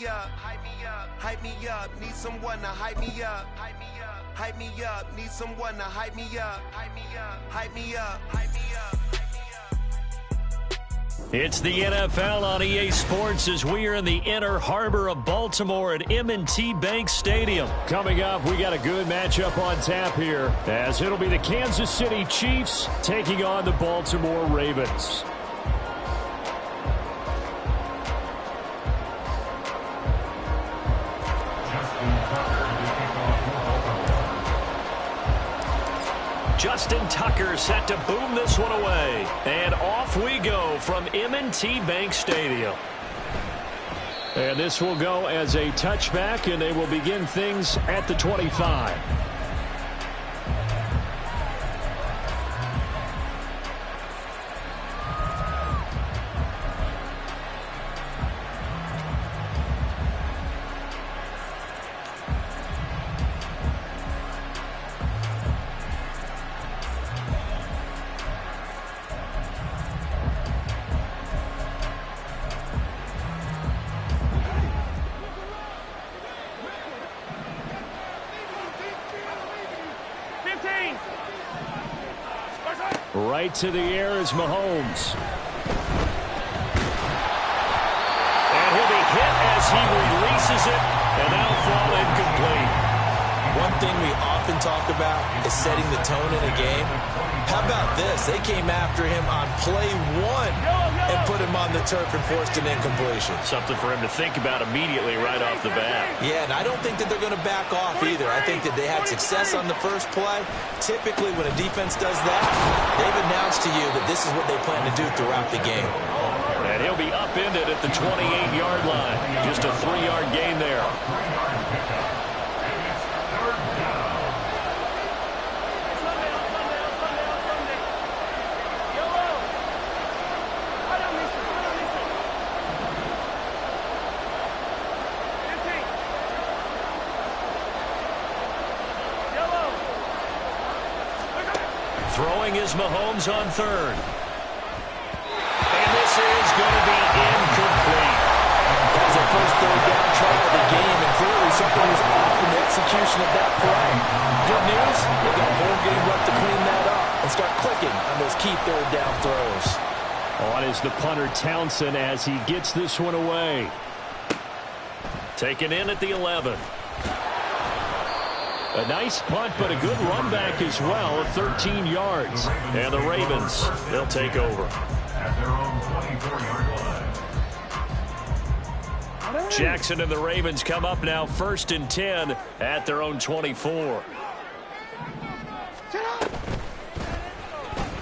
me up, hype me up, hype me up. Need someone to hype me up, hype me up, hype me up. Need someone to hype me up, hype me up, hype me up, hype me up. It's the NFL on EA Sports as we are in the inner harbor of Baltimore at M&T Bank Stadium. Coming up, we got a good matchup on tap here as it'll be the Kansas City Chiefs taking on the Baltimore Ravens. Justin Tucker set to boom this one away. And off we go from M&T Bank Stadium. And this will go as a touchback, and they will begin things at the 25. Right to the air is Mahomes. And he'll be hit as he releases it, and that'll fall incomplete. One thing we often talk about is setting the tone in a game. How about this? They came after him on play one and put him on the turf and forced an incompletion. Something for him to think about immediately right off the bat. Yeah, and I don't think that they're going to back off either. I think that they had success on the first play. Typically, when a defense does that, they've announced to you that this is what they plan to do throughout the game. And he'll be upended at the 28-yard line. Just a 3-yard gain there. Throwing is Mahomes on third. And this is going to be incomplete. That was their first third down try of the game, and clearly something was off in the execution of that play. Good news, they got a whole game left to clean that up and start clicking on those key third down throws. On is the punter Townsend as he gets this one away. Taken in at the 11. A nice punt, but a good run back as well, 13 yards. And the Ravens, they'll take over. Jackson and the Ravens come up now 1st and 10 at their own 24.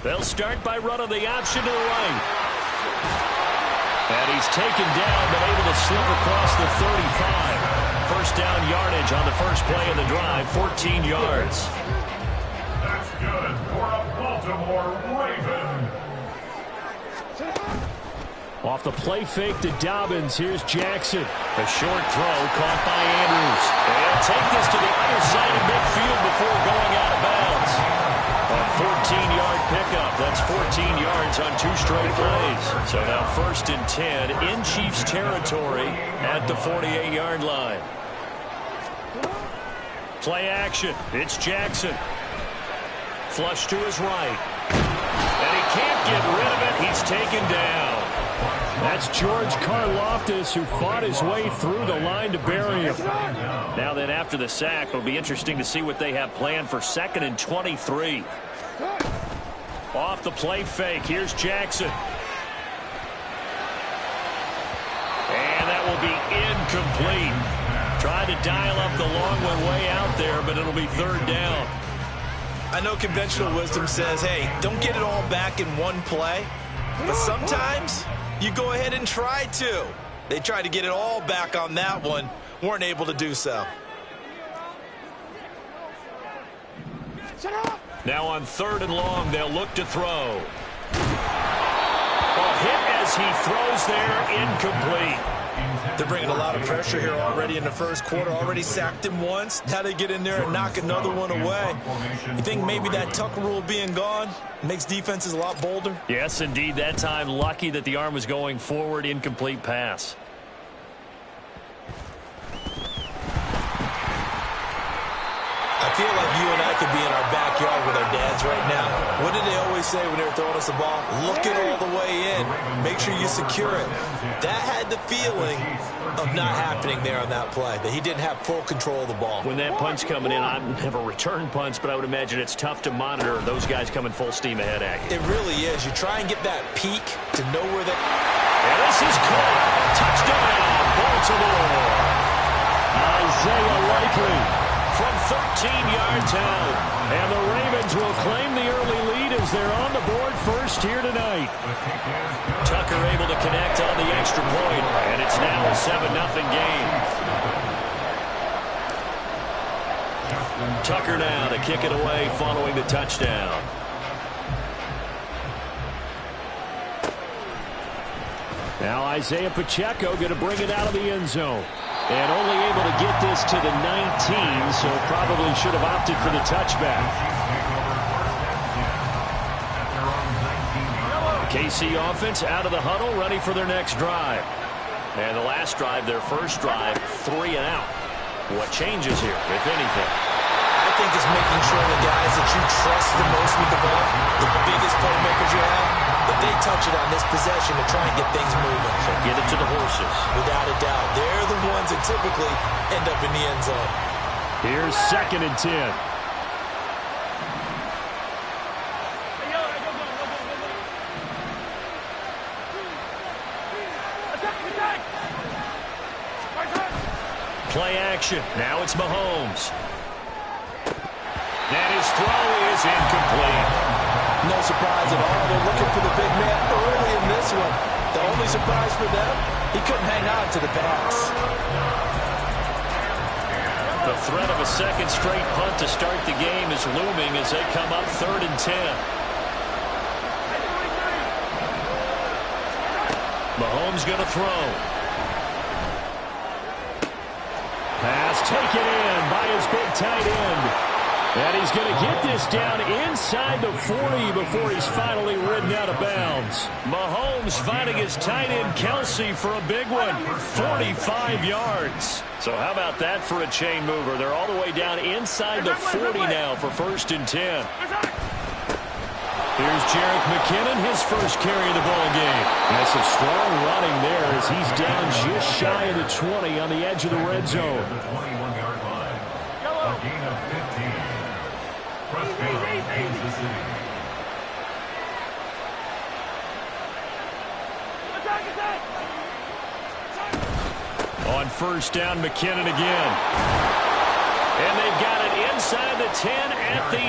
They'll start by running the option to the right. And he's taken down, but able to slip across the 35. First down yardage on the first play of the drive, 14 yards. That's good for a Baltimore Raven. Off the play fake to Dobbins, here's Jackson. A short throw caught by Andrews. They'll take this to the other side of midfield before going out of bounds. A 14-yard pickup. That's 14 yards on 2 straight plays. So now 1st and 10 in Chiefs territory at the 48-yard line. Play action. It's Jackson. Flush to his right. And he can't get rid of it. He's taken down. That's George Karlaftis, who fought his way through the line to bury him. Now then, after the sack, it'll be interesting to see what they have planned for 2nd and 23. Off the play fake, here's Jackson. And that will be incomplete. Tried to dial up the long one way out there, but it'll be 3rd down. I know conventional wisdom says, hey, don't get it all back in one play. But sometimes you go ahead and try to. They tried to get it all back on that one. Weren't able to do so. Now on 3rd and long, they'll look to throw. A hit as he throws there, incomplete. They're bringing a lot of pressure here already in the first quarter. Already sacked him once. Now they get in there and knock another one away. You think maybe that Tucker rule being gone makes defenses a lot bolder? Yes, indeed. That time, lucky that the arm was going forward. Incomplete pass. feel like you and I could be in our backyard with our dads right now. What did they always say when they were throwing us the ball? Look it all the way in. Make sure you secure it. That had the feeling of not happening there on that play, that he didn't have full control of the ball. When that punch coming in, I never return punch, but I would imagine it's tough to monitor those guys coming full steam ahead at you. It really is. You try and get that peak to know where they... And this is caught. Touchdown, Baltimore. Isaiah Likely from 13 yards out. And the Ravens will claim the early lead as they're on the board first here tonight. Tucker able to connect on the extra point, and it's now a 7-0 game. Tucker now to kick it away following the touchdown. Now Isaiah Pacheco going to bring it out of the end zone. And only able to get this to the 19, so probably should have opted for the touchback. KC offense out of the huddle, ready for their next drive. And the last drive, their first drive, 3 and out. What changes here, if anything? I think it's making sure the guys that you trust the most with the ball, the biggest playmakers you have, that they touch it on this possession to try and get things moving. So get it to the horses. Without a doubt. They're the ones that typically end up in the end zone. Here's 2nd and 10. Play action. Now it's Mahomes. And his throw is incomplete. No surprise at all. They're looking for the big man early in this one. The only surprise for them, he couldn't hang on to the pass. The threat of a second straight punt to start the game is looming as they come up 3rd and 10. Mahomes going to throw. Pass taken in by his big tight end. And he's going to get this down inside the 40 before he's finally ridden out of bounds. Mahomes finding his tight end Kelsey for a big one, 45 yards. So how about that for a chain mover? They're all the way down inside the 40 now for 1st and 10. Here's Jerick McKinnon, his first carry of the ball game. That's some strong running there as he's down just shy of the 20 on the edge of the red zone. The 21-yard line. A gain of 15. Kansas City. On 1st down, McKinnon again. And they've got it inside the 10 at the 8.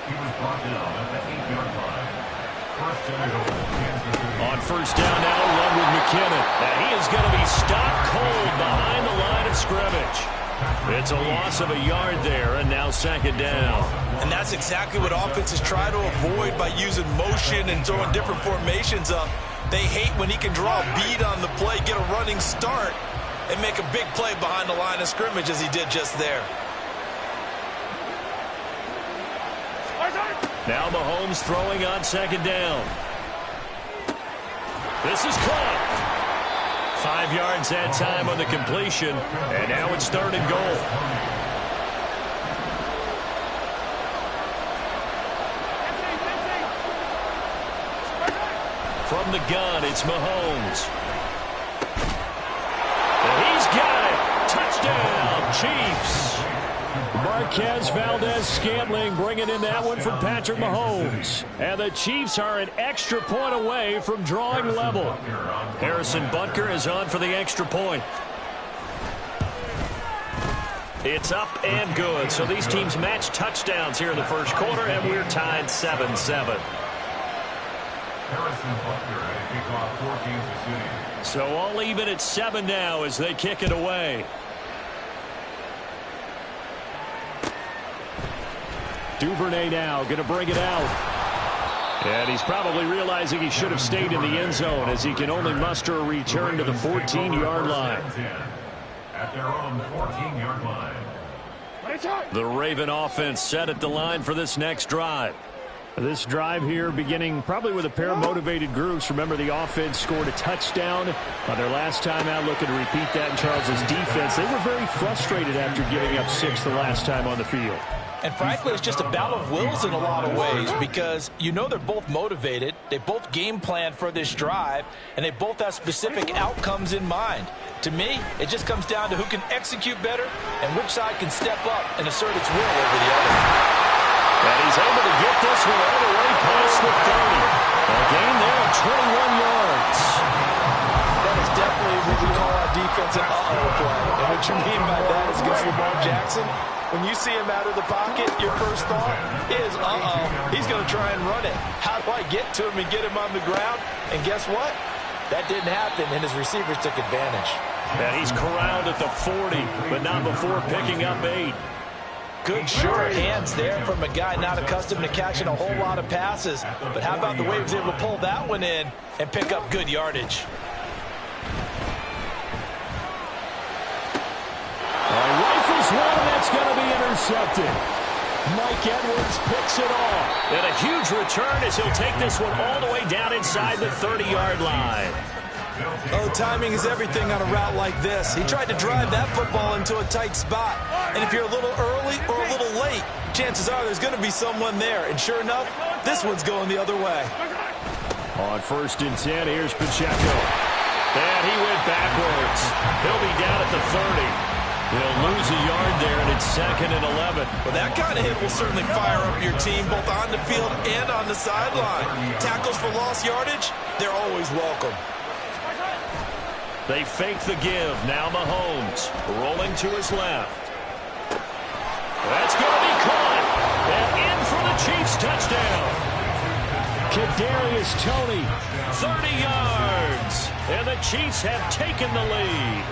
He was brought down at the 8-yard line. First and goal, Kansas City. On 1st down now, run with McKinnon. Now he is going to be stopped cold behind the line of scrimmage. It's a loss of a yard there, and now 2nd down. And that's exactly what offenses try to avoid by using motion and throwing different formations up. They hate when he can draw a bead on the play, get a running start, and make a big play behind the line of scrimmage as he did just there. Now Mahomes throwing on 2nd down. This is caught. 5 yards that time on the completion, and now it's 3rd and goal. From the gun, it's Mahomes. And he's got it. Touchdown, Chiefs. Marquez Valdez-Scantling bringing in that one from Patrick Mahomes. And the Chiefs are an extra point away from drawing level. Harrison Butker is on for the extra point. It's up and good. So these teams match touchdowns here in the first quarter, and we're tied 7-7. Harrison Butker at a kickoff for Kansas City. So all even at 7 now as they kick it away. Duvernay now going to bring it out. And he's probably realizing he should have stayed in the end zone as he can only muster a return to the 14-yard line. At their own 14-yard line. The Raven offense set at the line for this next drive. This drive here beginning probably with a pair of motivated groups. Remember, the offense scored a touchdown on their last time out, looking to repeat that in Charles's defense. They were very frustrated after giving up 6 the last time on the field. And frankly, it's just a battle of wills in a lot of ways because you know they're both motivated. They both game plan for this drive, and they both have specific outcomes in mind. To me, it just comes down to who can execute better and which side can step up and assert its will over the other. And he's able to get this one all the way past the 30. A gain there of 21 yards. That is definitely what we call our defense an uh-oh play. And what you mean by that is against Lamar Jackson, when you see him out of the pocket, your first thought is, uh-oh, he's going to try and run it. How do I get to him and get him on the ground? And guess what? That didn't happen, and his receivers took advantage. And he's corralled at the 40, but not before picking up 8. Good, sure hands there from a guy not accustomed to catching a whole lot of passes. But how about the way he was able to pull that one in and pick up good yardage? Rifles one, and that's going to be intercepted. Mike Edwards picks it off. And a huge return as he'll take this one all the way down inside the 30-yard line. Oh, timing is everything on a route like this. He tried to drive that football into a tight spot. And if you're a little early or a little late, chances are there's going to be someone there. And sure enough, this one's going the other way. On 1st and 10, here's Pacheco. And he went backwards. He'll be down at the 30. They'll lose a yard there, and it's 2nd and 11. Well, that kind of hit will certainly fire up your team, both on the field and on the sideline. Tackles for lost yardage, they're always welcome. They fake the give. Now Mahomes rolling to his left. That's going to be caught. And in for the Chiefs touchdown. Kadarius Toney, 30 yards. And the Chiefs have taken the lead.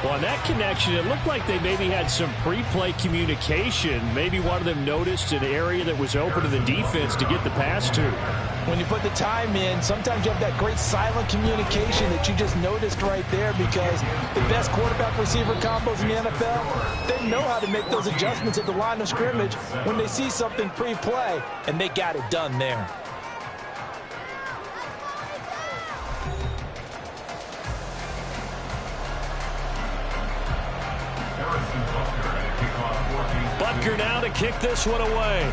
Well, on that connection, it looked like they maybe had some pre-play communication. Maybe one of them noticed an area that was open to the defense to get the pass to. When you put the time in, sometimes you have that great silent communication that you just noticed right there because the best quarterback-receiver combos in the NFL, they know how to make those adjustments at the line of scrimmage when they see something pre-play, and they got it done there. Butker now to kick this one away.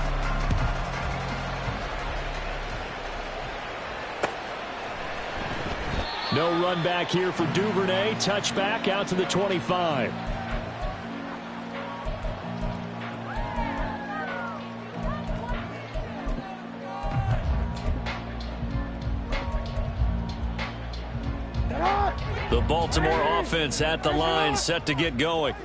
No run back here for Duvernay. Touchback out to the 25. The Baltimore offense at the line, set to get going.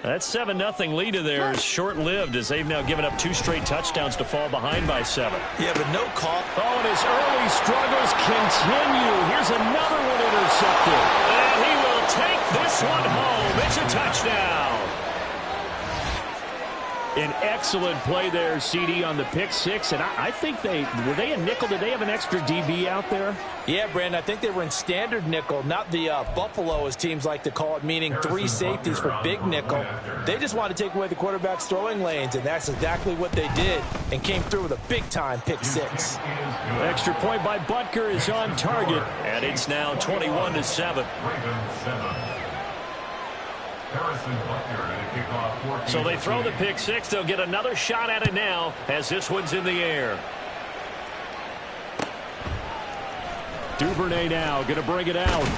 That 7-0 lead of theirs short-lived as they've now given up 2 straight touchdowns to fall behind by 7. Yeah, but no call. Oh, and his early struggles continue. Here's another one intercepted. And he will take this one home. It's a touchdown. An excellent play there, CD, on the pick 6. And I think were they a nickel? Did they have an extra DB out there? Yeah, Brandon, I think they were in standard nickel, not the Buffalo, as teams like to call it, meaning 3 safeties for big nickel. They just wanted to take away the quarterback's throwing lanes, and that's exactly what they did and came through with a big-time pick 6. Extra point by Butker is on target, and it's now 21-7. So they throw the pick 6. They'll get another shot at it now as this one's in the air. Duvernay now going to bring it out.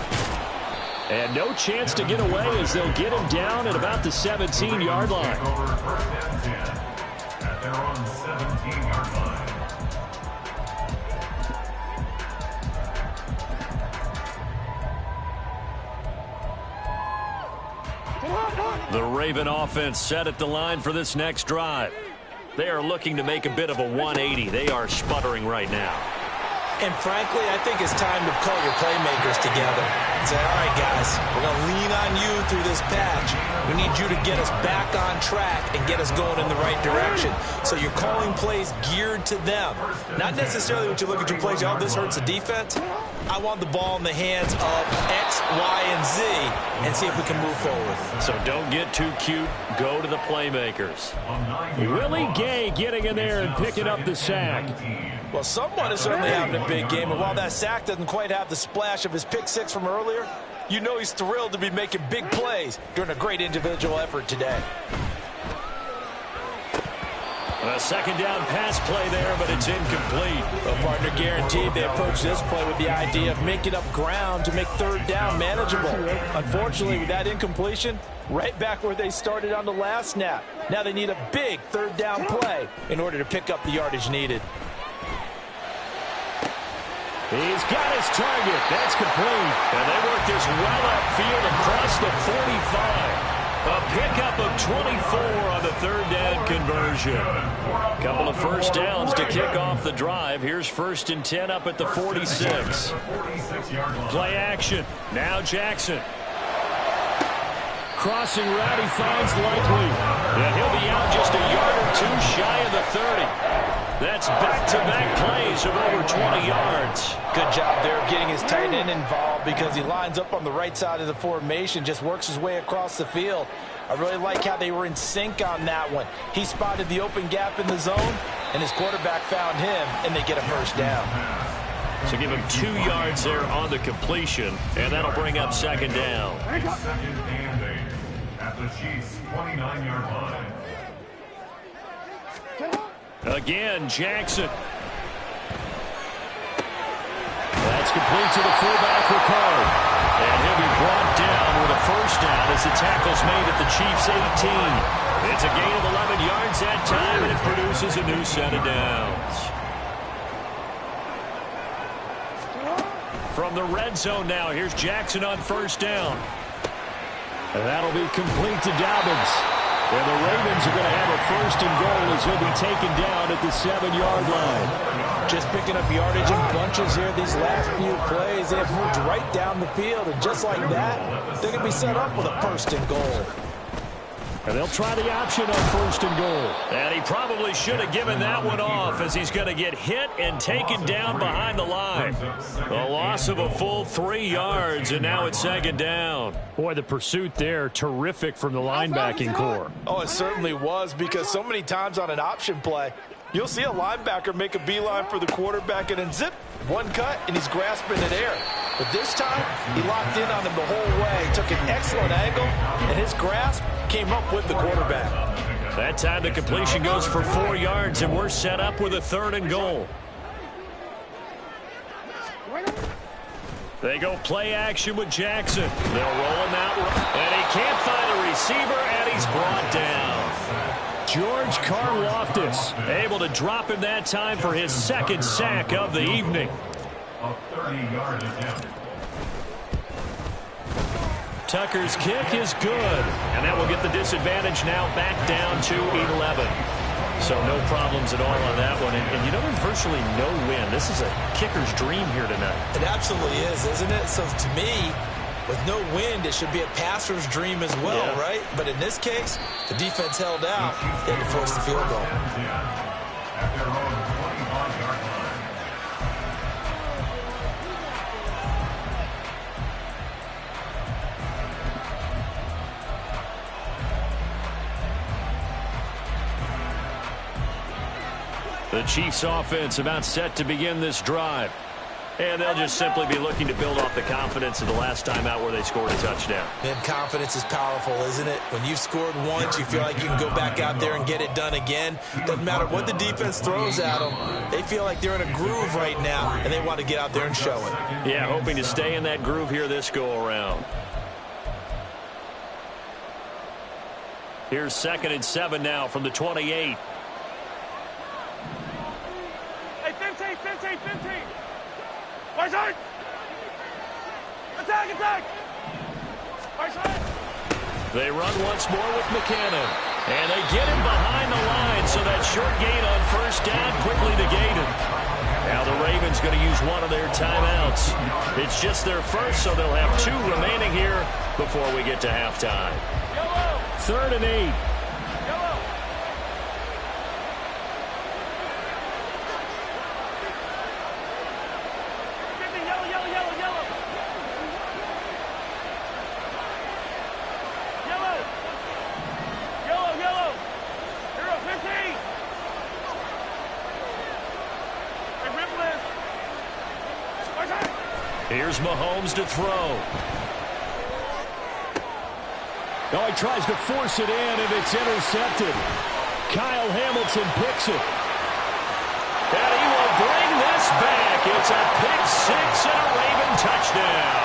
And no chance to get away as they'll get him down at about the 17-yard line. At their own 17-yard line. The Raven offense set at the line for this next drive. They are looking to make a bit of a 180. They are sputtering right now. And frankly, I think it's time to call your playmakers together and say, all right, guys, we're going to lean on you through this patch. We need you to get us back on track and get us going in the right direction. So you're calling plays geared to them. Not necessarily when you look at your plays, oh, this hurts the defense. I want the ball in the hands of X, Y, and Z and see if we can move forward. So don't get too cute. Go to the playmakers. Willie Gay getting in there and picking up the sack. Well, someone is certainly having a big game, and while that sack doesn't quite have the splash of his pick six from earlier, you know he's thrilled to be making big plays during a great individual effort today. A second down pass play there, but it's incomplete. Well, partner, guaranteed they approach this play with the idea of making up ground to make third down manageable. Unfortunately, with that incompletion, right back where they started on the last snap. Now they need a big third down play in order to pick up the yardage needed. He's got his target. That's complete. And they work this well upfield across the 45. A pickup of 24 on the third down conversion. Couple of first downs to kick off the drive. Here's 1st and 10 up at the 46. Play action. Now Jackson. Crossing route, he finds Likely. And he'll be out just a yard or two shy of the 30. That's back-to-back plays of over 20 yards. Good job there of getting his tight end involved because he lines up on the right side of the formation, just works his way across the field. I really like how they were in sync on that one. He spotted the open gap in the zone, and his quarterback found him, and they get a first down. So give him 2 yards there on the completion, and that'll bring up second down. Second and 8 at the Chiefs' 29-yard line. Again, Jackson. That's complete to the fullback, Ricard. And he'll be brought down with a first down as the tackle's made at the Chiefs' 18. It's a gain of 11 yards that time, and it produces a new set of downs. From the red zone now, here's Jackson on first down. And that'll be complete to Dobbins. And the Ravens are going to have a first and goal as he'll be taken down at the 7-yard line. Just picking up yardage in bunches here these last few plays. They have moved right down the field, and just like that, they're going to be set up with a first and goal. And they'll try the option on first and goal. And he probably should have given that one off as he's going to get hit and taken down behind the line. A loss of a full 3 yards, and now it's second down. Boy, the pursuit there, terrific from the linebacking core. Oh, it certainly was, because so many times on an option play, you'll see a linebacker make a beeline for the quarterback and then zip, one cut, and he's grasping it air. But this time, he locked in on him the whole way, took an excellent angle, and his grasp came up with the quarterback. That time the completion goes for 4 yards, and we're set up with a third and goal. They go play action with Jackson. They'll roll him out, and he can't find a receiver, and he's brought down. George Karlaftis able to drop him that time for his second sack of the evening. A 30-yard attempt. Tucker's kick is good, and that will get the disadvantage now back down to 11. So no problems at all on that one. And you know, there's virtually no win. This is a kicker's dream here tonight. It absolutely is, isn't it? So to me, with no wind, it should be a passer's dream as well, yeah. Right? But in this case, the defense held out. They had to force the field goal. At their own 25-yard line. The Chiefs offense about set to begin this drive. And they'll just simply be looking to build off the confidence of the last time out where they scored a touchdown. And confidence is powerful, isn't it? When you've scored once, you feel like you can go back out there and get it done again. Doesn't matter what the defense throws at them. They feel like they're in a groove right now, and they want to get out there and show it. Yeah, hoping to stay in that groove here this go-around. Here's 2nd and 7 now from the 28. Hey, 15. Right side. Attack. Right side. They run once more with McCannon. And they get him behind the line, so that short gain on first down quickly negated. Now the Ravens going to use one of their timeouts. It's just their first, so they'll have 2 remaining here before we get to halftime. 3rd and 8. Here's Mahomes to throw. Oh, he tries to force it in, and it's intercepted. Kyle Hamilton picks it. And he will bring this back. It's a pick six and a Raven touchdown.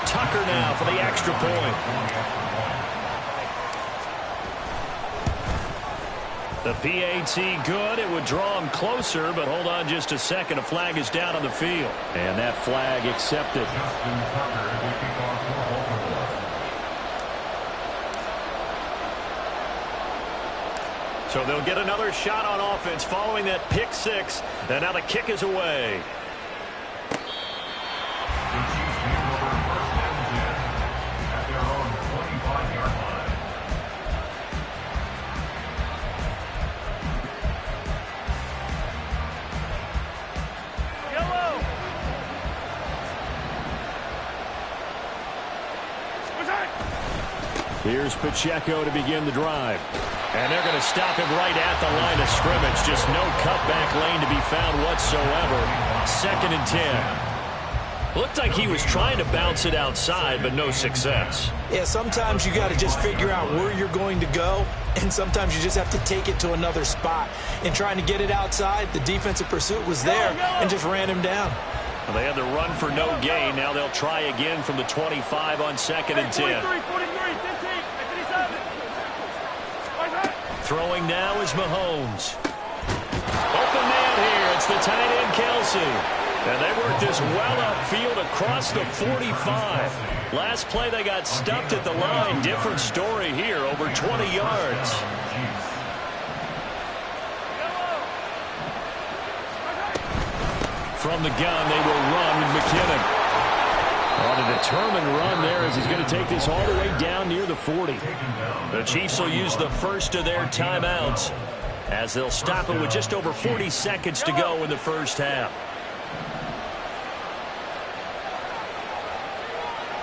Tucker now for the extra point. The PAT good. It would draw him closer, but hold on just a second. A flag is down on the field. And that flag accepted. So they'll get another shot on offense following that pick six. And now the kick is away. Here's Pacheco to begin the drive. And they're going to stop him right at the line of scrimmage. Just no cutback lane to be found whatsoever. 2nd and 10. Looked like he was trying to bounce it outside, but no success. Yeah, sometimes you got to just figure out where you're going to go, and sometimes you just have to take it to another spot. In trying to get it outside, the defensive pursuit was there and just ran him down. Well, they had the run for no gain. Now they'll try again from the 25 on 2nd and 10. 43, 43, 15, 57. Throwing now is Mahomes. Open man here. It's the tight end, Kelsey. And they worked this well upfield across the 45. Last play they got stuffed at the line. Different story here. Over 20 yards. From the gun, they will run with McKinnon. On a determined run there as he's going to take this all the way down near the 40. The Chiefs will use the first of their timeouts as they'll stop it with just over 40 seconds to go in the first half.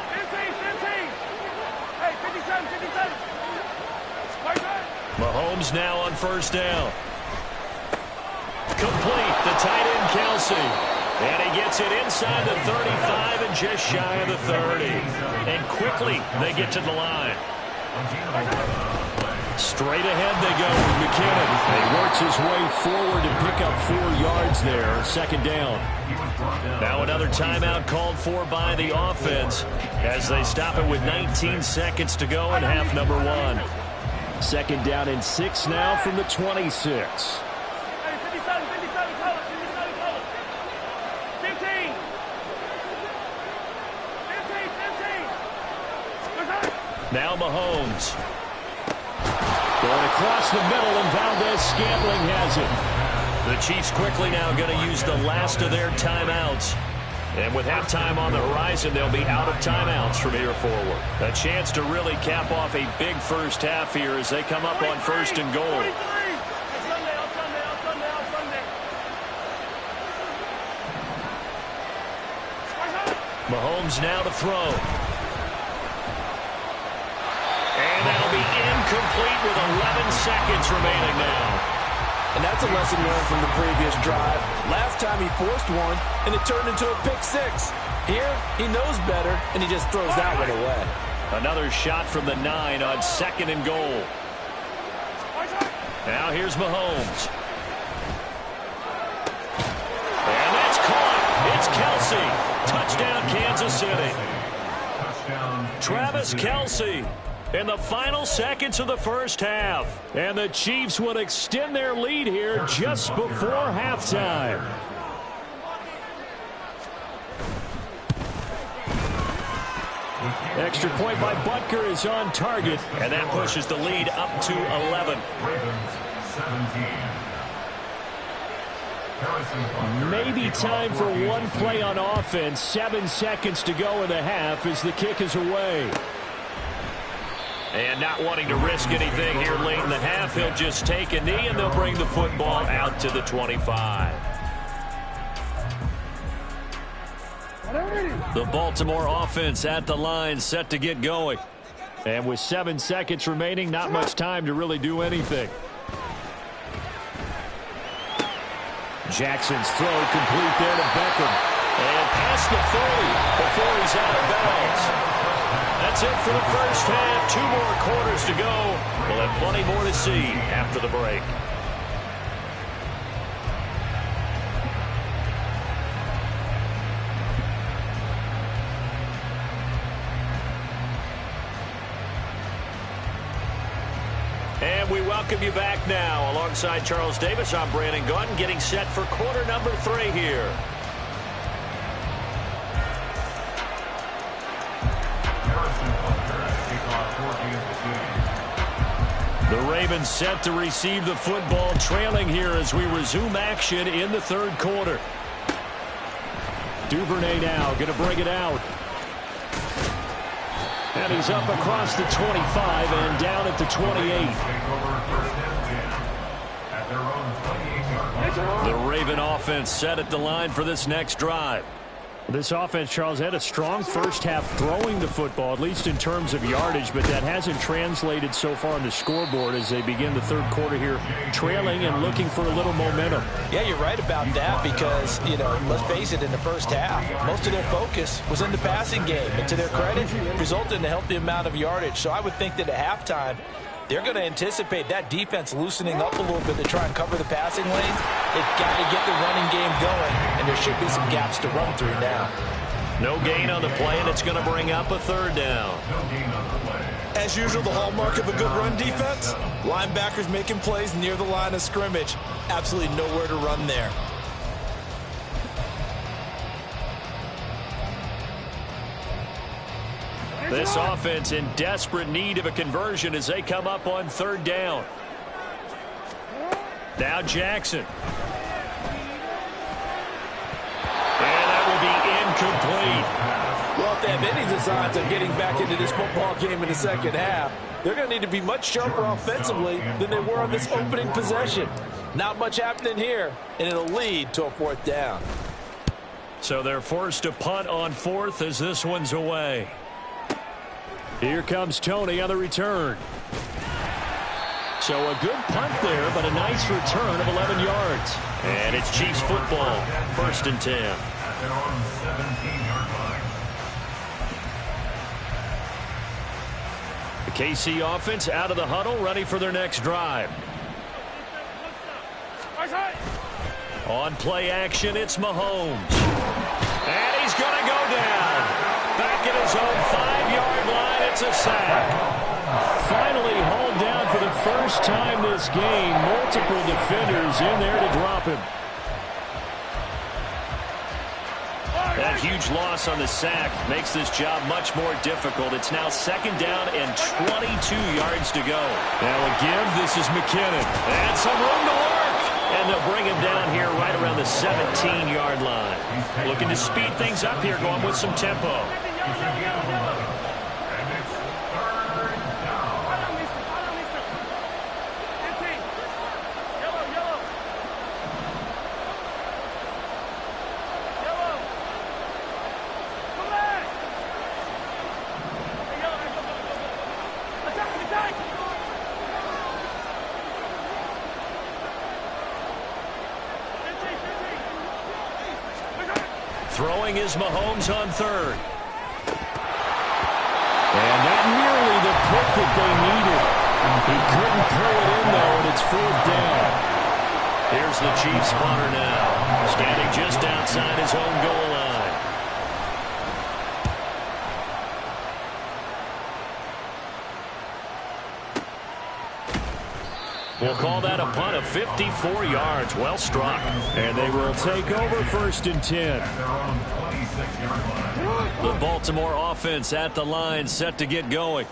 15. Hey, 57, 57. Mahomes now on first down. Complete. The tight end, Kelsey. And he gets it inside the 35 and just shy of the 30. And quickly they get to the line. Straight ahead they go with McKinnon. He works his way forward to pick up 4 yards there. 2nd down. Now another timeout called for by the offense as they stop it with 19 seconds to go in half number 1. 2nd down and 6 now from the 26. Now Mahomes. Going across the middle, and Valdez-Scantling has it. The Chiefs quickly now going to use the last of their timeouts. And with halftime on the horizon, they'll be out of timeouts from here forward. A chance to really cap off a big first half here as they come up on 1st and goal. Mahomes now to throw. And that'll be incomplete with 11 seconds remaining now. And that's a lesson learned from the previous drive. Last time he forced one, and it turned into a pick six. Here, he knows better, and he just throws that one away. Another shot from the 9 on 2nd and goal. Now here's Mahomes. And that's caught. It's Kelsey. Touchdown, Kansas City. Travis Kelsey in the final seconds of the first half. And the Chiefs would extend their lead here just before halftime. Extra point by Butker is on target, and that pushes the lead up to 11. Maybe time for one play on offense. 7 seconds to go in the half as the kick is away. And not wanting to risk anything here late in the half, he'll just take a knee, and they'll bring the football out to the 25. The Baltimore offense at the line, set to get going. And with 7 seconds remaining, not much time to really do anything. Jackson's throw complete there to Beckham. And past the 30 before he's out of bounds. That's it for the first half. 2 more quarters to go. We'll have plenty more to see after the break. And we welcome you back now. Alongside Charles Davis, I'm Brandon Gaudin, getting set for quarter number 3 here. The Ravens set to receive the football, trailing here as we resume action in the 3rd quarter. Duvernay now going to bring it out. And he's up across the 25 and down at the 28. The Raven offense set at the line for this next drive. This offense, Charles, had a strong first half throwing the football, at least in terms of yardage, but that hasn't translated so far on the scoreboard as they begin the 3rd quarter here, trailing and looking for a little momentum. Yeah, you're right about that because, let's face it, in the first half, most of their focus was in the passing game. And to their credit, resulted in a healthy amount of yardage. So I would think that at halftime, they're going to anticipate that defense loosening up a little bit to try and cover the passing lanes. They've got to get the running game going, and there should be some gaps to run through now. No gain on the play, and it's going to bring up a 3rd down. As usual, the hallmark of a good run defense, linebackers making plays near the line of scrimmage. Absolutely nowhere to run there. This offense in desperate need of a conversion as they come up on 3rd down. Now Jackson. And that will be incomplete. Well, if they have any designs of getting back into this football game in the second half, they're going to need to be much sharper offensively than they were on this opening possession. Not much happening here, and it'll lead to a 4th down. So they're forced to punt on 4th as this one's away. Here comes Tony on the return. So a good punt there, but a nice return of 11 yards. And it's Chiefs football, 1st and 10. The KC offense out of the huddle, ready for their next drive. On play action, it's Mahomes. And he's going to go down. Back at his own 5-yard line, it's a sack. Finally hauled down for the first time this game. Multiple defenders in there to drop him. That huge loss on the sack makes this job much more difficult. It's now 2nd down and 22 yards to go. Now a give, this is McKinnon. And some room to work. And they'll bring him down here right around the 17-yard line. Looking to speed things up here, going with some tempo. Throwing is Mahomes on 3rd. And not nearly the pick that they needed. He couldn't pull it in, though, and it's 4th down. Here's the Chiefs punter now, standing just outside his own goal line. We'll call that a punt of 54 yards. Well struck. And they will take over 1st and 10. The Baltimore offense at the line, set to get going.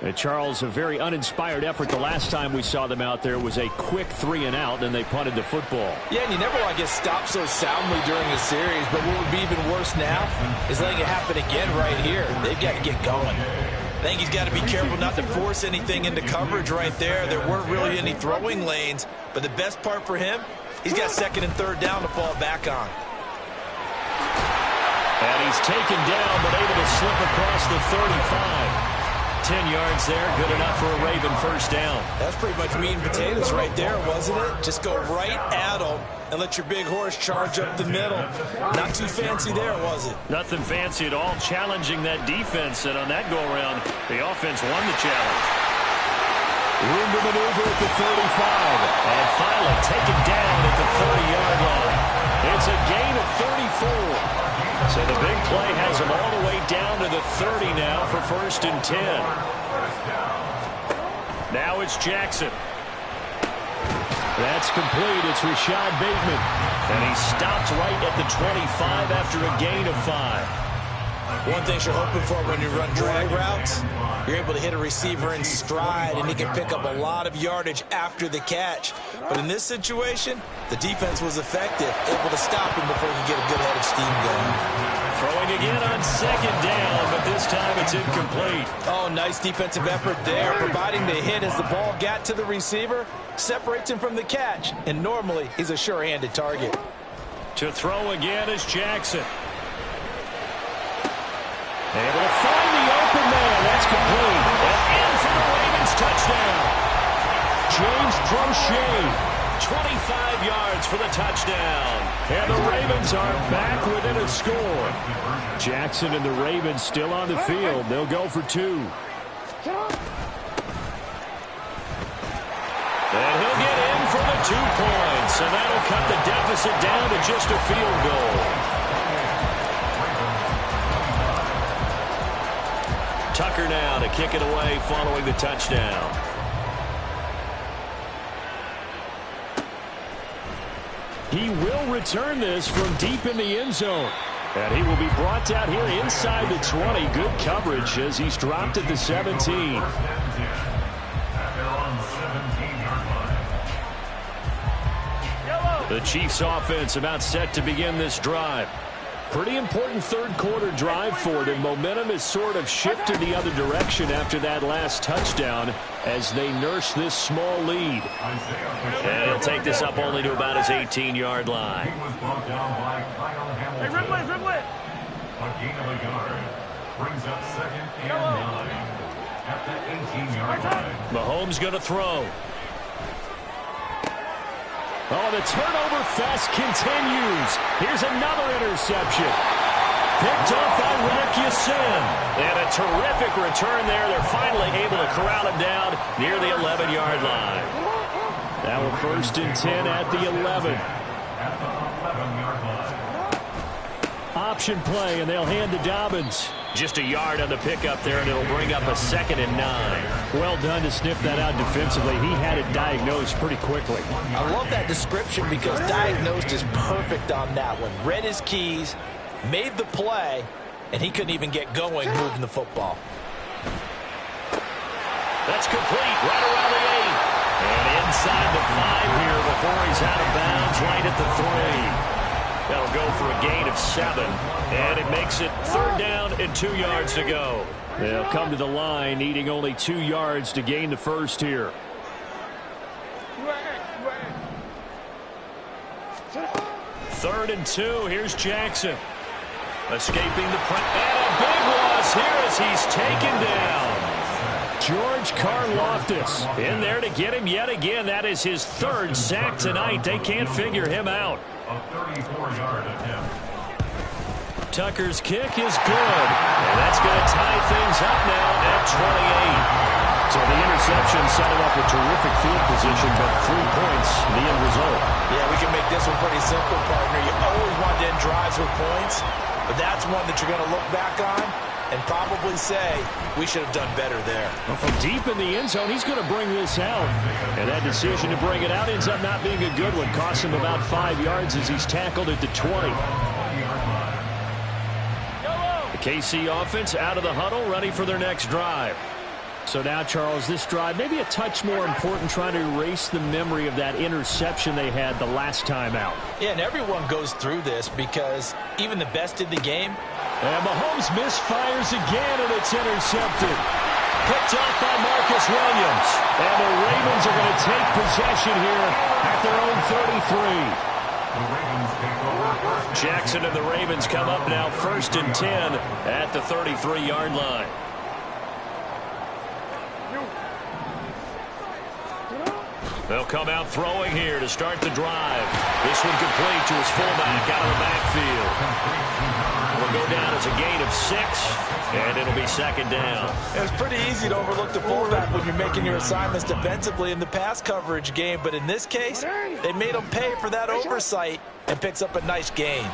And Charles, a very uninspired effort the last time we saw them out there. It was a quick 3-and-out, and they punted the football. Yeah, and you never want to get stopped so soundly during a series, but what would be even worse now is letting it happen again right here. They've got to get going. I think he's got to be careful not to force anything into coverage right there. There weren't really any throwing lanes, but the best part for him, he's got 2nd and 3rd down to fall back on. And he's taken down, but able to slip across the 35. 10 yards there, good enough for a Raven first down. That's pretty much meat and potatoes right there, wasn't it? Just go right at them and let your big horse charge up the middle. Not too fancy there, was it? Nothing fancy at all, challenging that defense, and on that go-around, the offense won the challenge. Room to maneuver at the 35, and finally taken down at the 30-yard line. It's a gain of 34. So the big play has him all the way down to the 30 now for 1st and 10. Now it's Jackson. That's complete. It's Rashad Bateman. And he stopped right at the 25 after a gain of 5. One thing you're hoping for when you run drag routes, you're able to hit a receiver in stride, and he can pick up a lot of yardage after the catch. But in this situation, the defense was effective, able to stop him before he could get a good head of steam going. Throwing again on 2nd down, but this time it's incomplete. Oh, nice defensive effort there, providing the hit as the ball got to the receiver, separates him from the catch, and normally he's a sure-handed target. To throw again is Jackson. Able to find the open man. That's complete. And in for the Ravens touchdown. James Prochet, 25 yards for the touchdown. And the Ravens are back within a score. Jackson and the Ravens still on the field. They'll go for 2. And he'll get in for the 2 points. And that'll cut the deficit down to just a field goal. Tucker now to kick it away following the touchdown. He will return this from deep in the end zone. And he will be brought down here inside the 20. Good coverage as he's dropped at the 17. The Chiefs offense about set to begin this drive. Pretty important third-quarter drive for them. Momentum has sort of shifted the other direction after that last touchdown as they nurse this small lead. And he'll take this up only to about his 18-yard line. Hey, Ripley, Ripley. A gain of a yard brings up 2nd and 9 at the 18-yard line. Mahomes going to throw. Oh, the turnover fest continues. Here's another interception. Picked off by Rak Yassin. And a terrific return there. They're finally able to corral him down near the 11-yard line. Now a 1st and 10 at the 11. At the 11-yard line. Option play, and they'll hand to Dobbins. Just a yard on the pickup there, and it'll bring up a 2nd and 9. Well done to sniff that out defensively. He had it diagnosed pretty quickly. I love that description because diagnosed is perfect on that one. Read his keys, made the play, and he couldn't even get going moving the football. That's complete right around the 8. And inside the 5 here before he's out of bounds right at the 3. That'll go for a gain of 7, and it makes it 3rd down and 2 yards to go. They'll come to the line needing only 2 yards to gain the first here. 3rd and 2. Here's Jackson. Escaping the pressure. And a big loss here as he's taken down. George Karlaftis in there to get him yet again. That is his 3rd sack tonight. They can't figure him out. A 34-yard attempt. Tucker's kick is good. And that's going to tie things up now at 28. So the interception set him up with terrific field position, but 3 points, the end result. Yeah, we can make this one pretty simple, partner. You always want to end drives with points, but that's one that you're going to look back on and probably say, we should have done better there. Well, from deep in the end zone, he's going to bring this out. And that decision to bring it out ends up not being a good one. Costs him about 5 yards as he's tackled at the 20. The KC offense out of the huddle, ready for their next drive. So now, Charles, this drive may be a touch more important, trying to erase the memory of that interception they had the last time out. Yeah, and everyone goes through this because even the best in the game. And Mahomes misfires again, and it's intercepted. Picked off by Marcus Williams. And the Ravens are going to take possession here at their own 33. Jackson and the Ravens come up now 1st and 10 at the 33-yard line. They'll come out throwing here to start the drive. This one complete to his fullback out of the backfield. Will go down as a gain of 6, and it'll be second down. It's pretty easy to overlook the fullback when you're making your assignments defensively in the pass coverage game, but in this case, they made him pay for that oversight and picks up a nice gain.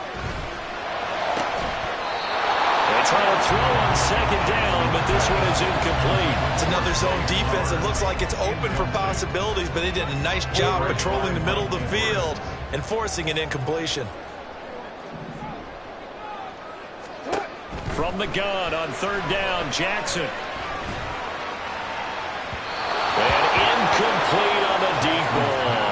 They try to throw on second down, but this one is incomplete. It's another zone defense. It looks like it's open for possibilities, but they did a nice job patrolling the middle of the field and forcing an incompletion. From the gun on third down, Jackson. And incomplete on the deep ball.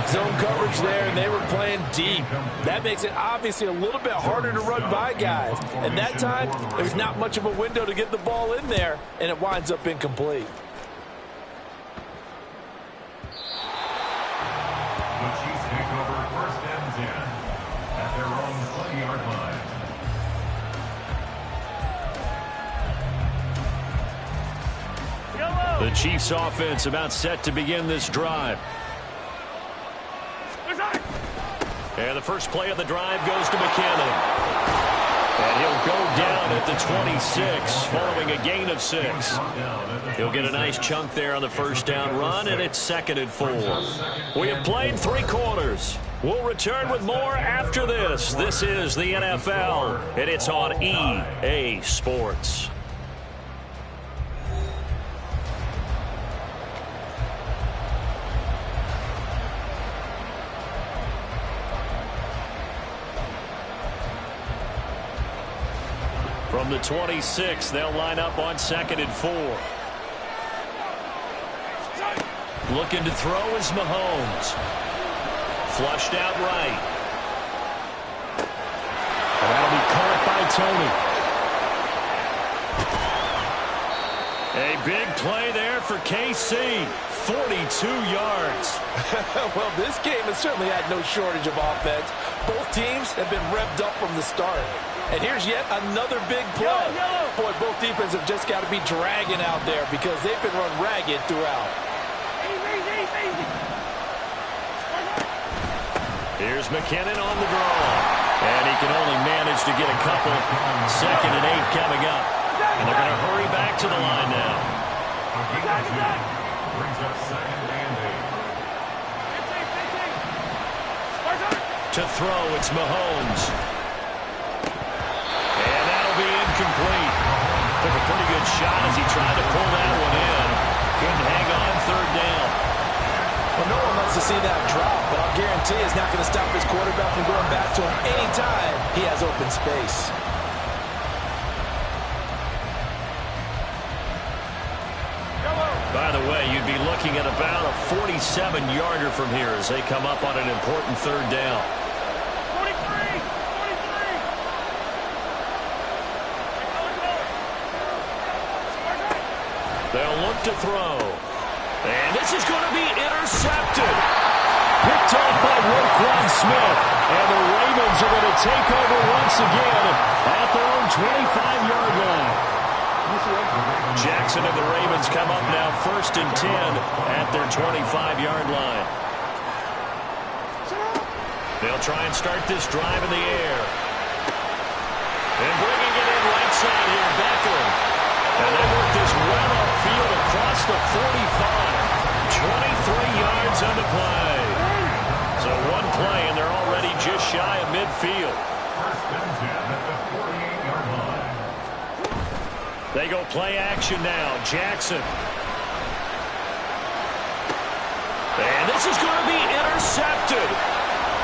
Zone coverage there, and they were playing deep. That makes it obviously a little bit harder to run by guys. And that time, there's not much of a window to get the ball in there, and it winds up incomplete. The Chiefs take over first and 10 at their own 20-yard line. The Chiefs offense about set to begin this drive. And the first play of the drive goes to McKinnon. And he'll go down at the 26 following a gain of 6. He'll get a nice chunk there on the first down run, and it's 2nd and 4. We have played 3 quarters. We'll return with more after this. This is the NFL, and it's on EA Sports. From the 26, they'll line up on 2nd and 4. Looking to throw is Mahomes. Flushed out right. And that'll be caught by Tony. A big play there for KC. 42 yards. Well, this game has certainly had no shortage of offense. Both teams have been revved up from the start. And here's yet another big play. Boy, both defenses have just got to be dragging out there because they've been run ragged throughout. Here's McKinnon on the draw. And he can only manage to get a couple. 2nd and 8 coming up. And they're going to hurry back to the line now. Brings up 2nd and 8. To throw, it's Mahomes. And that'll be incomplete. Took a pretty good shot as he tried to pull that one in. Couldn't hang on 3rd down. Well, no one wants to see that drop, but I'll guarantee it's not going to stop his quarterback from going back to him anytime he has open space. By the way, you'd be looking at about a 47-yarder from here as they come up on an important 3rd down. They'll look to throw. And this is going to be intercepted. Picked up by Roquan Smith. And the Ravens are going to take over once again at their own 25-yard line. Jackson and the Ravens come up now 1st and 10 at their 25-yard line. They'll try and start this drive in the air. And bringing it in right side here, Beckham. And they work this well upfield across the 45. 23 yards on the play. So one play, and they're already just shy of midfield. 1st and 10 at the 48-yard line. They go play action now. Jackson. And this is going to be intercepted.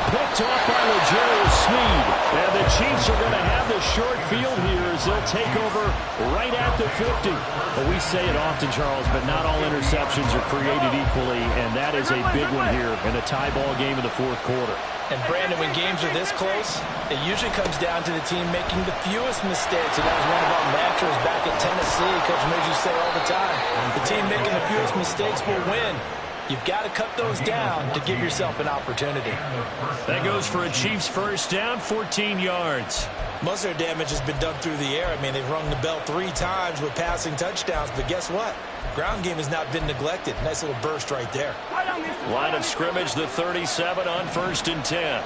Picked up by L'Jarius Sneed. And the Chiefs are going to have the short field here as they'll take over right at the 50. Well, we say it often, Charles, but not all interceptions are created equally, and that is a big one here in a tie ball game in the 4th quarter. And, Brandon, when games are this close, it usually comes down to the team making the fewest mistakes. And that was one of our mantras back at Tennessee. Coach Midge used to say all the time, the team making the fewest mistakes will win. You've got to cut those down to give yourself an opportunity. That goes for a Chiefs first down, 14 yards. Most of their damage has been done through the air. I mean, they've rung the bell 3 times with passing touchdowns, but guess what? Ground game has not been neglected. Nice little burst right there. Line of scrimmage, the 37 on 1st and 10.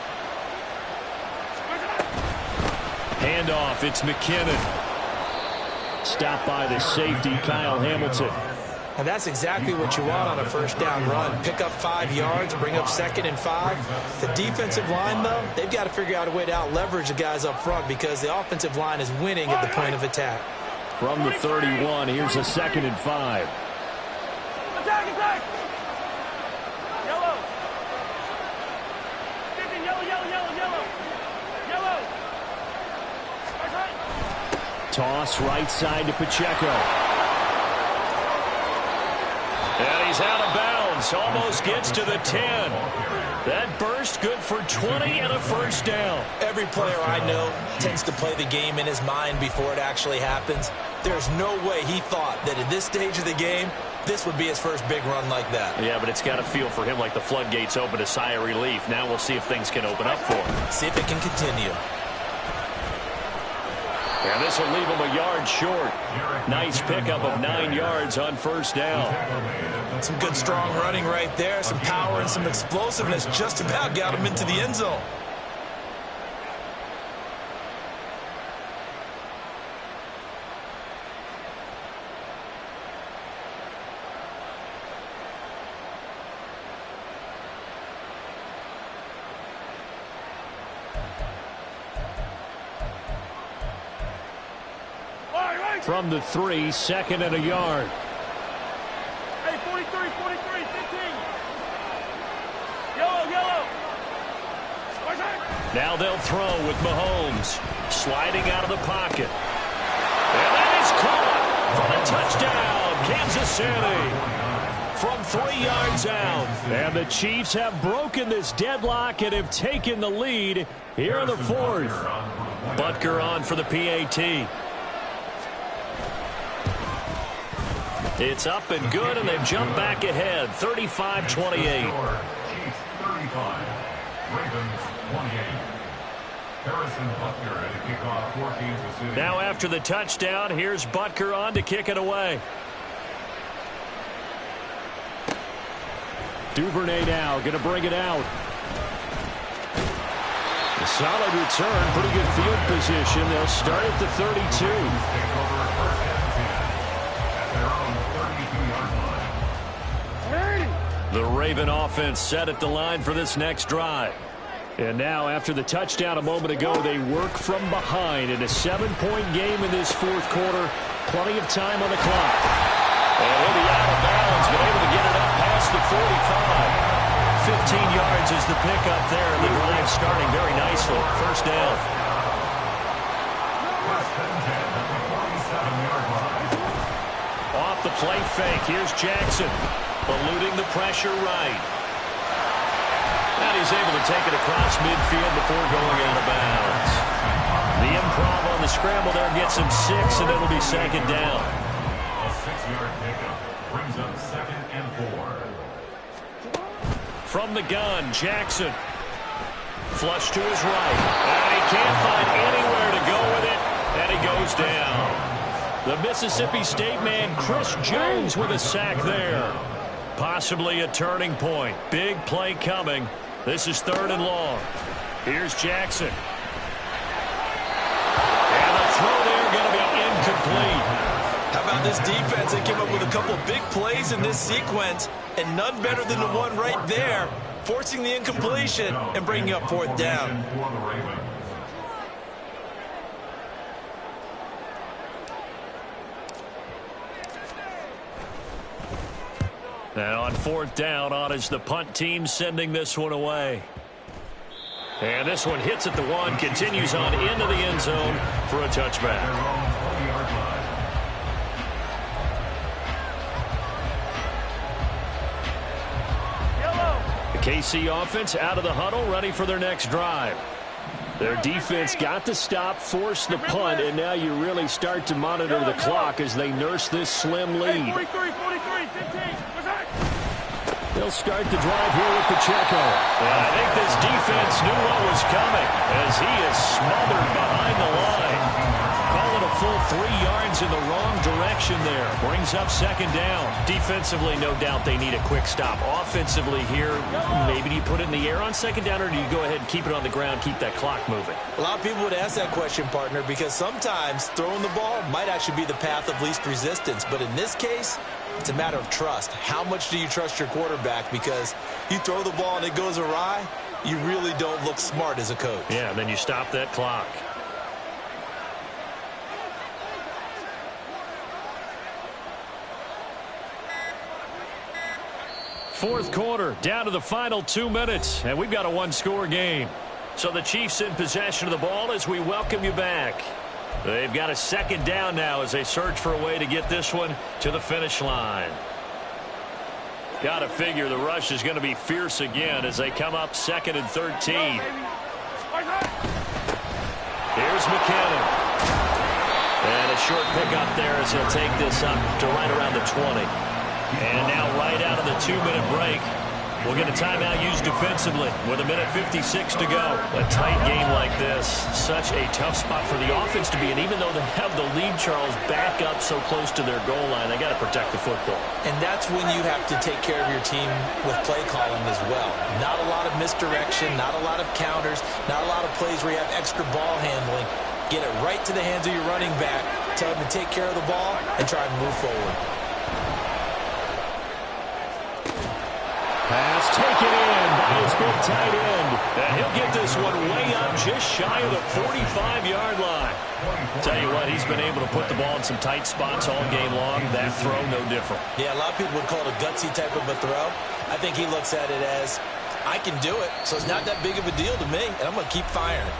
Handoff, it's McKinnon. Stopped by the safety, Kyle Hamilton. And that's exactly what you want on a first down run. Pick up 5 yards, bring up 2nd and 5. The defensive line, though, they've got to figure out a way to out-leverage the guys up front because the offensive line is winning at the point of attack. From the 31, here's a 2nd and 5. Attack! Yellow! Yellow! Toss right side to Pacheco. And he's out of bounds. Almost gets to the 10. That burst good for 20 and a first down. Every player I know tends to play the game in his mind before it actually happens. There's no way he thought that at this stage of the game, this would be his first big run like that. Yeah, but it's got to feel for him like the floodgates open, a sigh of relief. Now we'll see if things can open up for him. See if it can continue. And this will leave him a yard short. Nice pickup of 9 yards on first down. Some good strong running right there. Some power and some explosiveness just about got him into the end zone. From the 3, 2nd and a yard. Hey, 43, 15. Yellow. Now they'll throw with Mahomes. Sliding out of the pocket. And that is caught for a touchdown, Kansas City. From 3 yards out. And the Chiefs have broken this deadlock and have taken the lead here in the 4th. Butker on for the PAT. It's up and good, and they've jumped back ahead, 35-28. Chiefs 35, Ravens 28. Harrison Butker at a kickoff for Kansas City. Now after the touchdown, here's Butker on to kick it away. Duvernay now going to bring it out. A solid return, pretty good field position. They'll start at the 32. The Raven offense set at the line for this next drive. And now, after the touchdown a moment ago, they work from behind in a 7-point game in this 4th quarter. Plenty of time on the clock. And he'll be out of bounds, but able to get it up past the 45. 15 yards is the pickup there. The drive starting very nicely. First down. Off the play fake. Here's Jackson. Eluding the pressure right. And he's able to take it across midfield before going out of bounds. The improv on the scramble there gets him 6, and it'll be 2nd down. A 6-yard pickup brings up 2nd and 4. From the gun, Jackson. Flush to his right. And he can't find anywhere to go with it, and he goes down. The Mississippi State man, Chris Jones, with a sack there. Possibly a turning point. Big play coming. This is 3rd and long. Here's Jackson. And the throw there going to be incomplete. How about this defense? They came up with a couple of big plays in this sequence, and none better than the one right there, forcing the incompletion and bringing up 4th down. And on 4th down, on is the punt team sending this one away. And this one hits at the 1, continues on into the end zone for a touchback. The KC offense out of the huddle, ready for their next drive. Their defense got the stop, forced the punt, and now you really start to monitor the clock as they nurse this slim lead. 43, 15. They'll start the drive here with Pacheco. I think this defense knew what was coming as he is smothered behind the line. Call it a full 3 yards in the wrong direction there. Brings up second down. Defensively, no doubt they need a quick stop. Offensively here, maybe do you put it in the air on second down, or do you go ahead and keep it on the ground, keep that clock moving? A lot of people would ask that question, partner, because sometimes throwing the ball might actually be the path of least resistance. But in this case, it's a matter of trust. How much do you trust your quarterback? Because you throw the ball and it goes awry, you really don't look smart as a coach. Yeah, and then you stop that clock. Fourth quarter, down to the final 2 minutes, and we've got a one-score game. So the Chiefs in possession of the ball as we welcome you back. They've got a second down now as they search for a way to get this one to the finish line. Got to figure the rush is going to be fierce again as they come up 2nd and 13. Here's McKinnon. And a short pickup there as he'll take this up to right around the 20. And now right out of the 2-minute break, we'll get a timeout used defensively with 1:56 to go. A tight game like this, such a tough spot for the offense to be in. Even though they have the lead, Charles, back up so close to their goal line, they got to protect the football. And that's when you have to take care of your team with play calling as well. Not a lot of misdirection, not a lot of counters, not a lot of plays where you have extra ball handling. Get it right to the hands of your running back, tell him to take care of the ball, and try and move forward. Pass taken in by his big tight end. And he'll get this one way up just shy of the 45-yard line. Tell you what, he's been able to put the ball in some tight spots all game long. That throw, no different. Yeah, a lot of people would call it a gutsy type of a throw. I think he looks at it as, I can do it, so it's not that big of a deal to me, and I'm going to keep firing.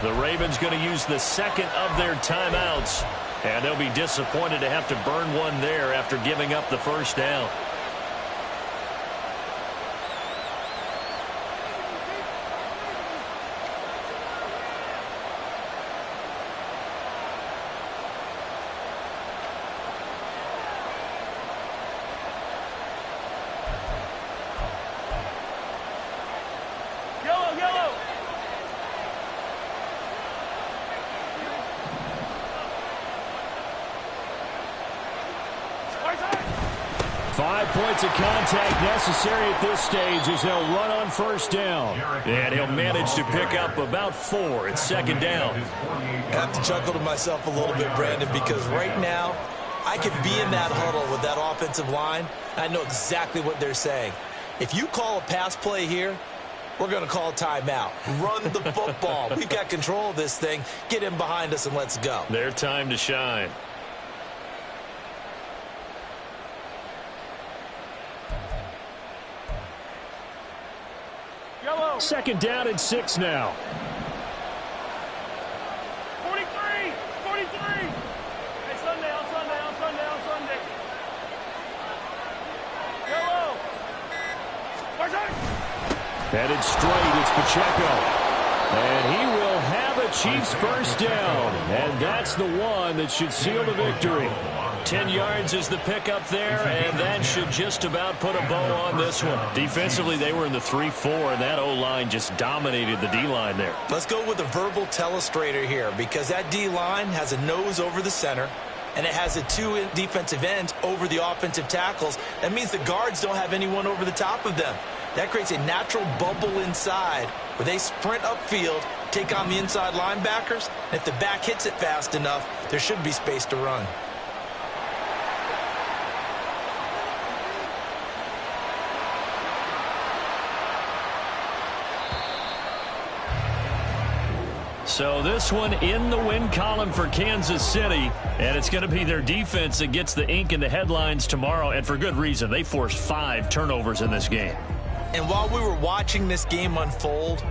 The Ravens going to use the second of their timeouts, and they'll be disappointed to have to burn one there after giving up the first down. Yellow. 5 points of contact necessary at this stage as they'll run on first down. And he'll manage to pick up about 4. It's second down. I have to chuckle to myself a little bit, Brandon, because right now I could be in that huddle with that offensive line. I know exactly what they're saying. If you call a pass play here, we're going to call timeout. Run the football. We've got control of this thing. Get in behind us and let's go. Their time to shine. Yellow. Second down and 6 now. 43. Hey, Sunday. Yellow. Headed straight, it's Pacheco. And he will have a Chiefs first down. And that's the one that should seal the victory. 10 yards is the pickup there, and that should just about put a bow on this one. Defensively, they were in the 3-4, and that O-line just dominated the D-line there. Let's go with a verbal telestrator here, because that D-line has a nose over the center, and it has a 2 defensive ends over the offensive tackles. That means the guards don't have anyone over the top of them. That creates a natural bubble inside where they sprint upfield, take on the inside linebackers, and if the back hits it fast enough, there should be space to run. So this one in the win column for Kansas City, and it's going to be their defense that gets the ink in the headlines tomorrow, and for good reason. They forced 5 turnovers in this game. And while we were watching this game unfold,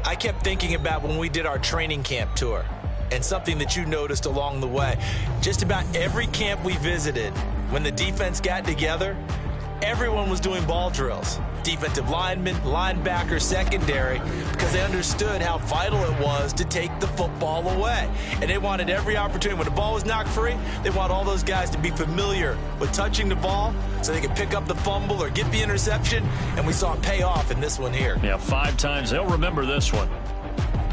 I kept thinking about when we did our training camp tour and something that you noticed along the way. Just about every camp we visited, when the defense got together, everyone was doing ball drills. defensive linemen, linebacker, secondary, because they understood how vital it was to take the football away. And they wanted every opportunity. When the ball was knocked free, they want all those guys to be familiar with touching the ball so they could pick up the fumble or get the interception, and we saw it pay off in this one here. Yeah, 5 times. They'll remember this one.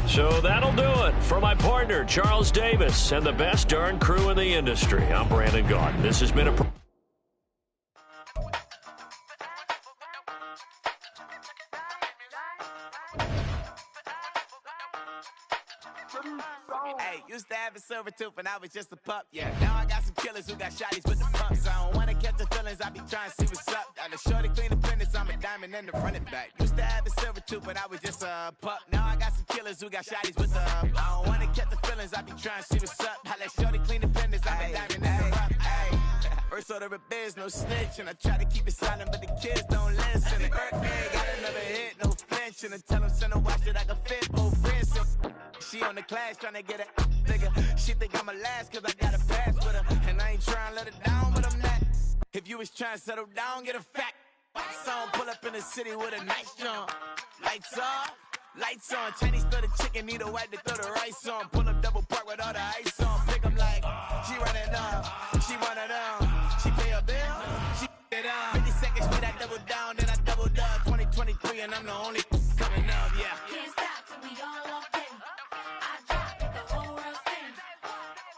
So that'll do it for my partner, Charles Davis, and the best darn crew in the industry. I'm Brandon Gaudin. This has been a... Hey, used to have a silver tooth when I was just a pup, yeah. Now I got some killers who got shotties with the pumps. I don't wanna catch the feelings, I be trying to see what's up. Got a shorty clean the fitness, I'm a diamond in the running back. Used to have a silver tooth when I was just a pup. Now I got some killers who got shotties with the I don't wanna catch the feelings, I be trying to see what's up. I let shorty clean the fitness, I'm a diamond in the rough. First order of biz, no snitch, and I try to keep it silent, but the kids don't listen. And birthday got another hit, no flinch, and I tell them send a watch that I can fit both wrists. She on the class trying to get it bigger. She think I'm a last cause I got a pass with her. And I ain't trying to let it down, but I'm not. If you was trying to settle down, get a fact. Song pull up in the city with a nice jump. Lights off, lights on. Chinese throw the chicken, need a wipe to throw the rice on. Pull up double park with all the ice on. Pick 'em like, she running up, she one of them. She pay a bill, she it up. 50 seconds for that double down, then I doubled up. 2023 and I'm the only coming up, yeah. Can't stop till we all up in. I drop it, the whole world sings.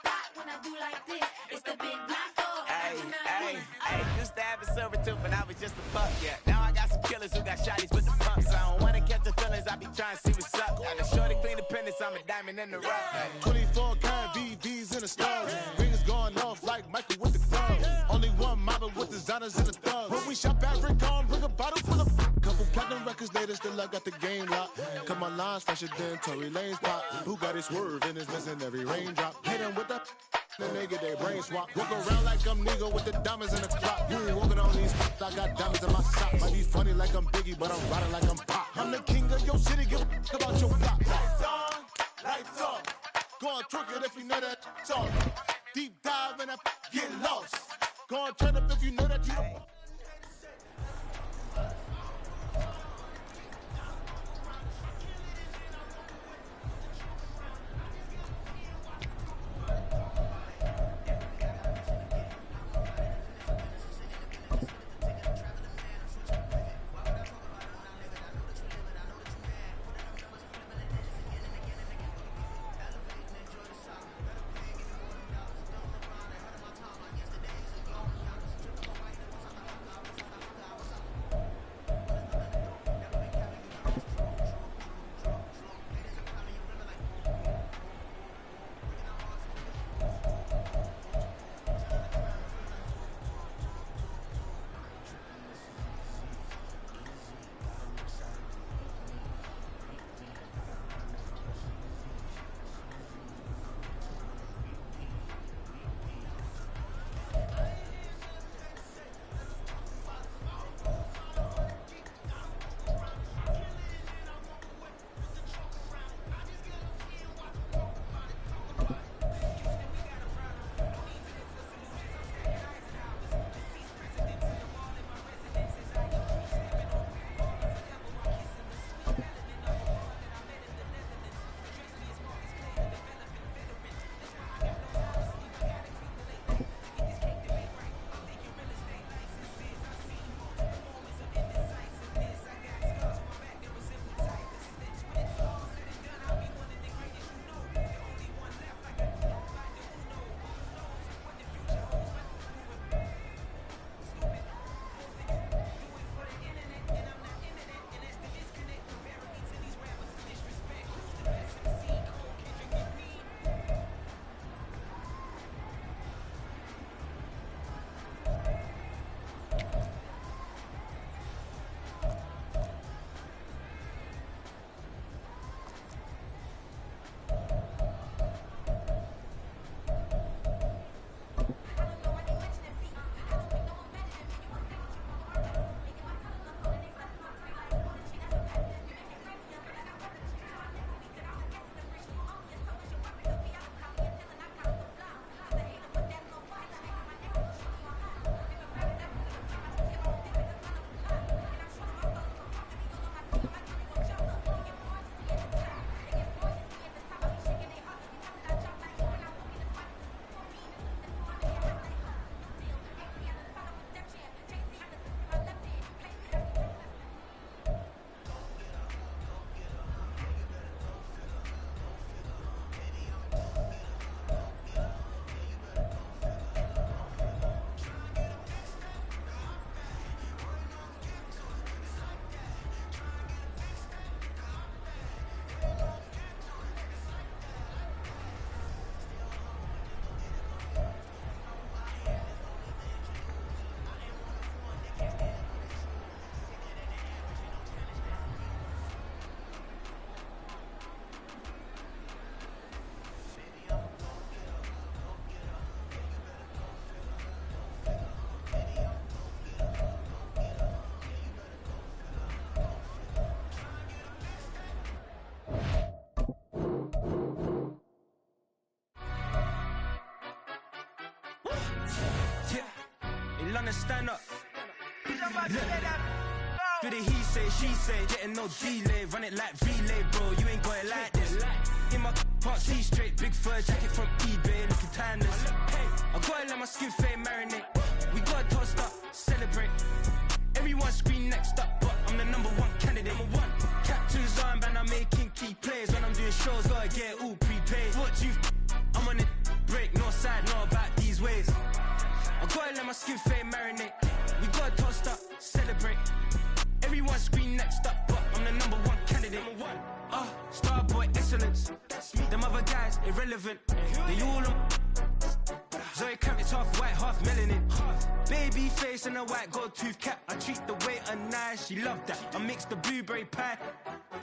Pop when I do like this, it's the big black dog. Hey, used to have a silver tooth when I was just a pup, yeah. Now I got some killers who got shotties with the pumps. I don't wanna catch the feelings, I be trying to see what's up. Got a shorty clean the pendants, I'm a diamond in the rough. 24 kind VVs in the stars. Rings going off like Michael with the clubs. Only one model with designers in the thugs. When we shop at Rick on, bring a bottle full of couple platinum records later, still I got the game locked. Cause my lines fresher than Tory Lane's pop. Who got his swerve and is missing every raindrop. Hit them with the then they get their brain swap. Walk around like I'm nigga with the diamonds in the clock. You ain't walking on these I got diamonds in my socks. Might be funny like I'm Biggie, but I'm riding like I'm Pop. I'm the king of your city, give a about your block. Lights on, lights off. Go on, twerk it if you know that talk. Deep dive and I get lost. Go on, turn up if you know that you don't. In London, stand up. Do the he say, she say, getting no delay. Run it like relay, bro, you ain't got it like this. In my part, see straight, big fur jacket from eBay, looking timeless. I gotta let my skin fade marinate. We gotta toast up, celebrate. Everyone scream next up, but I'm the #1 candidate. Captain's armband, I'm making key plays. When I'm doing shows, gotta get it all prepaid. What you I'm on it, break, no side, no about these ways. I gotta let my skin fade marinate. We gotta toast up, celebrate. Everyone scream next up, but I'm the #1 candidate. Starboy excellence. Them other guys irrelevant. They all on. Zoe Camp, it's half white, half melanin. Baby face and a white gold tooth cap. I treat the waiter nice, she loved that. I mix the blueberry pie.